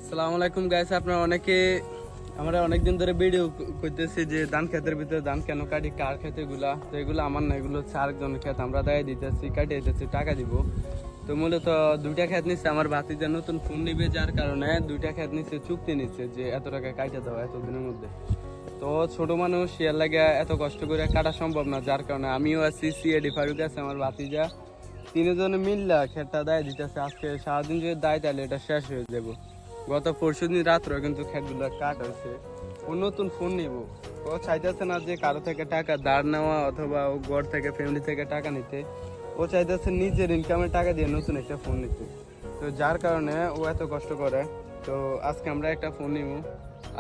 আসসালামু আলাইকুম গাইস, আপনারা অনেকে আমরা অনেকদিন ধরে ভিডিও করতেছি যে ধান ক্ষেতের ভিতরে ধান কেন কাটি, কার ক্ষেত এগুলা। তো এগুলো আমার না, এগুলো হচ্ছে আরেকজনের ক্ষেত। আমরা দেয় দিতেছি, কাটিয়ে দিতেছি, টাকা দিব। তো মূলত দুইটা ক্ষেত নিচ্ছে আমার ভাতিজা, নতুন ফোন নিবে, যার কারণে দুইটা ক্ষেত নিচ্ছে, চুক্তি নিচ্ছে যে এত টাকা কাটিয়ে দেওয়া এতদিনের মধ্যে। তো ছোট মানুষ এর লাগে এত কষ্ট করে কাটা সম্ভব না, যার কারণে আমিও আছি, সিএডি ফারুক আছে, আমার ভাতিজা, তিনজনে মিললা ক্ষেতটা দেয় দিতেছে। আজকে সারাদিন যদি দেয় তাহলে এটা শেষ হয়ে যাবো। গত পরশুদিন রাত্রে কিন্তু ক্ষেতগুলো কাট হয়েছে। ও নতুন ফোন নিব, ও চাইতেছে না যে কারো থেকে টাকা ধার নেওয়া অথবা ও ঘর থেকে ফ্যামিলি থেকে টাকা নিতে। ও চাইতেছে নিজের ইনকামের টাকা দিয়ে নতুন একটা ফোন নিতে। তো যার কারণে ও এত কষ্ট করে। তো আজকে আমরা একটা ফোন নিব,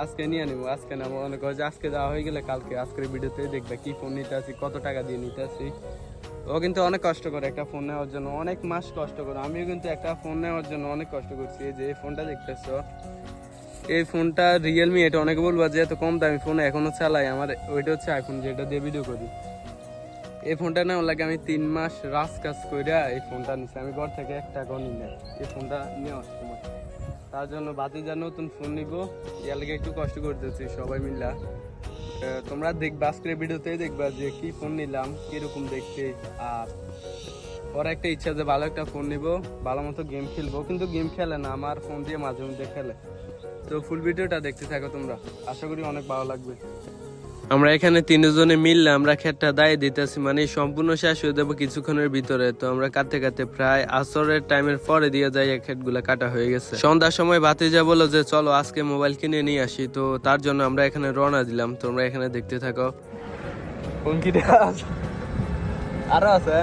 আজকে নিয়ে নিবো। আজকে না মনে করো যে আজকে দেওয়া হয়ে গেলে কালকে আজকের ভিডিওতে দেখবে কি ফোন নিতে আসি, কত টাকা দিয়ে নিতে আসি। ও কিন্তু অনেক কষ্ট করে একটা ফোন নেওয়ার জন্য, অনেক মাস কষ্ট করে। আমিও কিন্তু একটা ফোন নেওয়ার জন্য অনেক কষ্ট করছি। এই যে এই ফোনটা দেখতেছো, এই ফোনটা রিয়েলমি। এটা অনেকে বলবো যে এত কম দামি ফোন এখনো চালাই, আমার ওইটা হচ্ছে আইফোন, যেটা দিয়ে ভিডিও করি। এই ফোনটা নেওয়ার লাগে আমি 3 মাস রাজ কাজ করে এই ফোনটা নিচ্ছি। আমি ঘর থেকে 1 টাকাও নিই না এই ফোনটা নেওয়ার সময়। তার জন্য ভাতিজা নতুন ফোন নিব, এর লাগে একটু কষ্ট করতেছি সবাই মিলা। তোমরা দেখবা আজকের ভিডিওতেই দেখবা যে কি ফোন নিলাম, কিরকম দেখতে। আর ওর একটা ইচ্ছা যে ভালো একটা ফোন নিব, ভালো মতো গেম খেলবো। কিন্তু গেম খেলে না, আমার ফোন দিয়ে মাঝে মধ্যে খেলে। তো ফুল ভিডিওটা দেখতে থাকো তোমরা, আশা করি অনেক ভালো লাগবে। আমরা এখানে তিনজনে মিললে আমরা ক্ষেতটা দায় দিতেছি, মানে সম্পূর্ণ শেষ হয়ে যাবো কিছুক্ষণের ভিতরে। তো আমরা কাটতে কাটতে প্রায় আসরের টাইমের পরে দিয়ে যাই, ক্ষেতগুলা কাটা হয়ে গেছে। সন্ধ্যার সময় ভাতিজা বললো যে চলো আজকে মোবাইল কিনে নিয়ে আসি। তো তার জন্য আমরা এখানে রওনা দিলাম। তোমরা এখানে দেখতে থাকো। কোন কি আরো আছে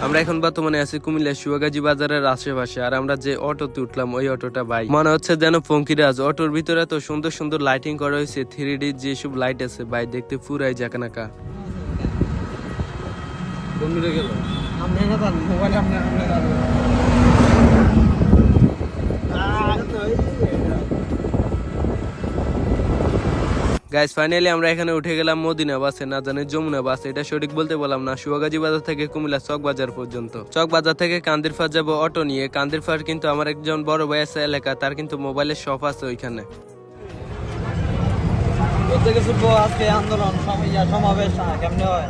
আমরা এখন বর্তমানে আছি কুমিল্লা সুয়াগাজী বাজারের আশেপাশে। আর আমরা যে অটোতে উঠলাম ওই অটোটা ভাই মনে হচ্ছে যেন ফঙ্কিরাজ। অটোর ভিতরে তো সুন্দর সুন্দর লাইটিং করা হয়েছে, 3D যেসব লাইট আছে ভাই, দেখতে পুরাই জাকানাকা। গাইস ফাইনালি আমরা এখানে উঠে গেলাম মদিনা বাসে, না জানি যমুনা বাস, এটা সঠিক বলতে বললাম না। সুয়াগাজী বাজার থেকে কুমিল্লা চক বাজার পর্যন্ত। চক বাজার থেকে কান্দিরফার যাবো অটো নিয়ে। কান্দিরফার কিন্তু আমার একজন বড় ভাই আছে এলাকা, তার কিন্তু মোবাইলের শপ আছে ওইখানে। আজকে আন্দোলন সমাবেশ কেমনে হয়?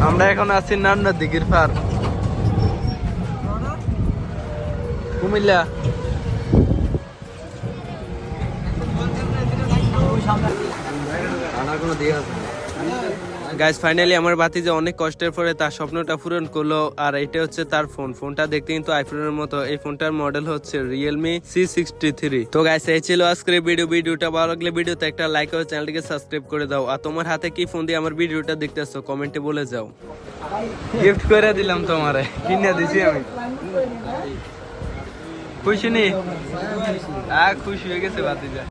আমরা এখন আছি নান্না দিঘির পার, কুমিল্লা। গাইস ফাইনালি আমার ভাতিজা অনেক কষ্টের পরে তার স্বপ্নটা পূরণ করলো। আর এটা হচ্ছে তার ফোনটা দেখতে কিন্তু আইফোনের মতো। এই ফোনটার মডেল হচ্ছে রিয়েলমি C63। তো গাইস এই ছিল আজকের ভিডিওটা ভালো লাগলে ভিডিওতে একটা লাইক করে চ্যানেলটিকে সাবস্ক্রাইব করে দাও। আর তোমার হাতে কি ফোন দিয়ে আমার ভিডিওটা দেখতেছো কমেন্টে বলে যাও। গিফট করে দিলাম তোমারে, কিনে দিছি আমি। খুশি নি? খুশি হয়ে গেছে ভাতিজা।